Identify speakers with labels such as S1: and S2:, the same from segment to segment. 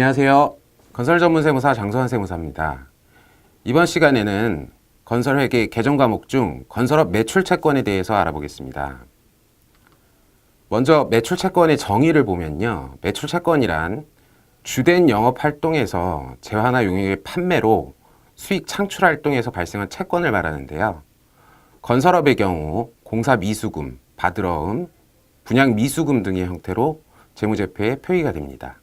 S1: 안녕하세요. 건설전문세무사 장소환 세무사입니다. 이번 시간에는 건설회계 개정 과목 중 건설업 매출채권에 대해서 알아보겠습니다. 먼저 매출채권의 정의를 보면요. 매출채권이란 주된 영업활동에서 재화나 용역의 판매로 수익 창출활동에서 발생한 채권을 말하는데요. 건설업의 경우 공사미수금, 바들어음, 분양미수금 등의 형태로 재무제표에 표기가 됩니다.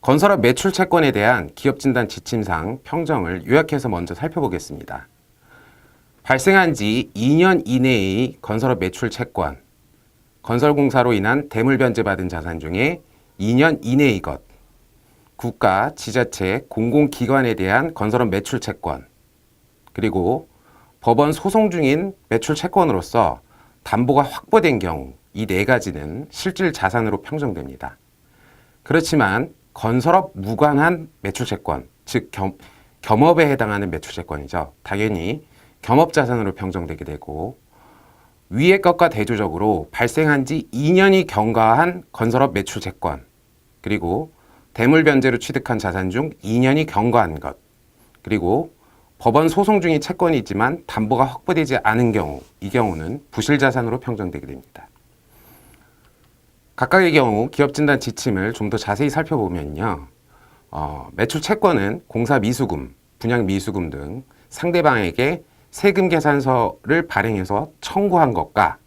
S1: 건설업 매출채권에 대한 기업진단 지침상 평정을 요약해서 먼저 살펴보겠습니다. 발생한 지 2년 이내의 건설업 매출채권, 건설공사로 인한 대물변제받은 자산 중에 2년 이내의 것, 국가, 지자체, 공공기관에 대한 건설업 매출채권, 그리고 법원 소송 중인 매출채권으로서 담보가 확보된 경우 이 네 가지는 실질 자산으로 평정됩니다. 그렇지만 건설업 무관한 매출채권, 즉 겸업에 해당하는 매출채권이죠. 당연히 겸업자산으로 평정되게 되고 위의 것과 대조적으로 발생한 지 2년이 경과한 건설업 매출채권, 그리고 대물변제로 취득한 자산 중 2년이 경과한 것, 그리고 법원 소송 중인 채권이 있지만 담보가 확보되지 않은 경우, 이 경우는 부실자산으로 평정되게 됩니다. 각각의 경우 기업진단 지침을 좀 더 자세히 살펴보면요. 매출채권은 공사미수금, 분양미수금 등 상대방에게 세금 계산서를 발행해서 청구한 것과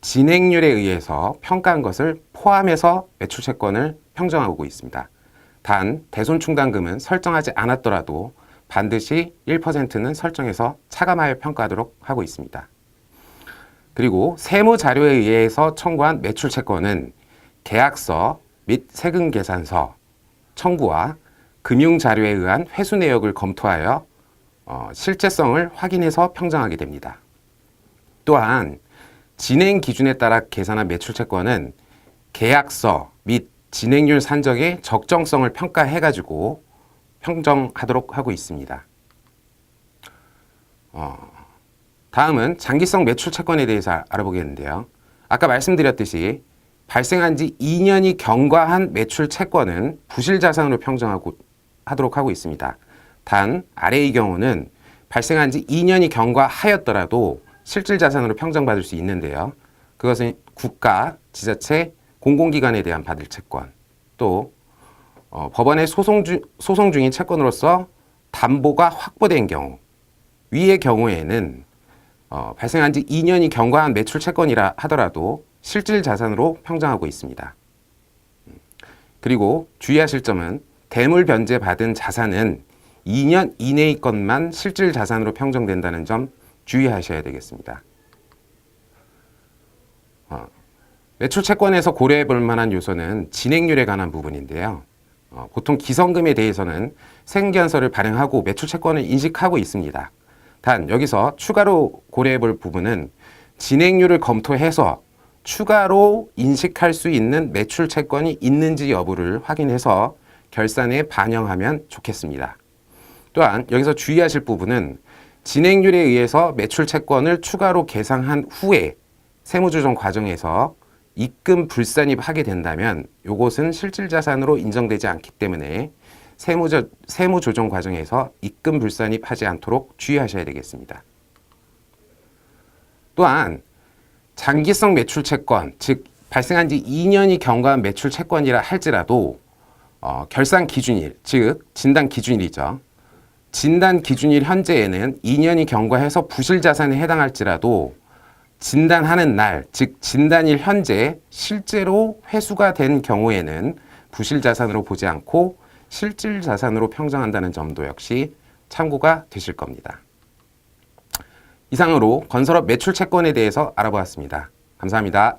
S1: 진행률에 의해서 평가한 것을 포함해서 매출채권을 평정하고 있습니다. 단, 대손충당금은 설정하지 않았더라도 반드시 1%는 설정해서 차감하여 평가하도록 하고 있습니다. 그리고 세무자료에 의해서 청구한 매출채권은 계약서 및 세금계산서 청구와 금융자료에 의한 회수 내역을 검토하여 실제성을 확인해서 평정하게 됩니다. 또한 진행 기준에 따라 계산한 매출채권은 계약서 및 진행률 산정의 적정성을 평가해가지고 평정하도록 하고 있습니다. 다음은 장기성 매출채권에 대해서 알아보겠는데요. 아까 말씀드렸듯이 발생한 지 2년이 경과한 매출채권은 부실자산으로 평정하도록 하고 있습니다. 단, 아래의 경우는 발생한 지 2년이 경과하였더라도 실질자산으로 평정받을 수 있는데요. 그것은 국가, 지자체, 공공기관에 대한 받을 채권, 또 법원의 소송 중인 채권으로서 담보가 확보된 경우, 위의 경우에는 발생한 지 2년이 경과한 매출채권이라 하더라도 실질자산으로 평정하고 있습니다. 그리고 주의하실 점은 대물변제 받은 자산은 2년 이내의 것만 실질자산으로 평정된다는 점 주의하셔야 되겠습니다. 매출채권에서 고려해 볼 만한 요소는 진행률에 관한 부분인데요. 보통 기성금에 대해서는 세금계산서를 발행하고 매출채권을 인식하고 있습니다. 단 여기서 추가로 고려해 볼 부분은 진행률을 검토해서 추가로 인식할 수 있는 매출채권이 있는지 여부를 확인해서 결산에 반영하면 좋겠습니다. 또한 여기서 주의하실 부분은 진행률에 의해서 매출채권을 추가로 계상한 후에 세무조정 과정에서 입금 불산입하게 된다면 이것은 실질자산으로 인정되지 않기 때문에 세무조정 과정에서 입금 불산입하지 않도록 주의하셔야 되겠습니다. 또한 장기성 매출채권, 즉 발생한 지 2년이 경과한 매출채권이라 할지라도 결산 기준일, 즉 진단 기준일이죠. 진단 기준일 현재에는 2년이 경과해서 부실자산에 해당할지라도 진단하는 날, 즉 진단일 현재 실제로 회수가 된 경우에는 부실자산으로 보지 않고 실질자산으로 평정한다는 점도 역시 참고가 되실 겁니다. 이상으로 건설업 매출채권에 대해서 알아보았습니다. 감사합니다.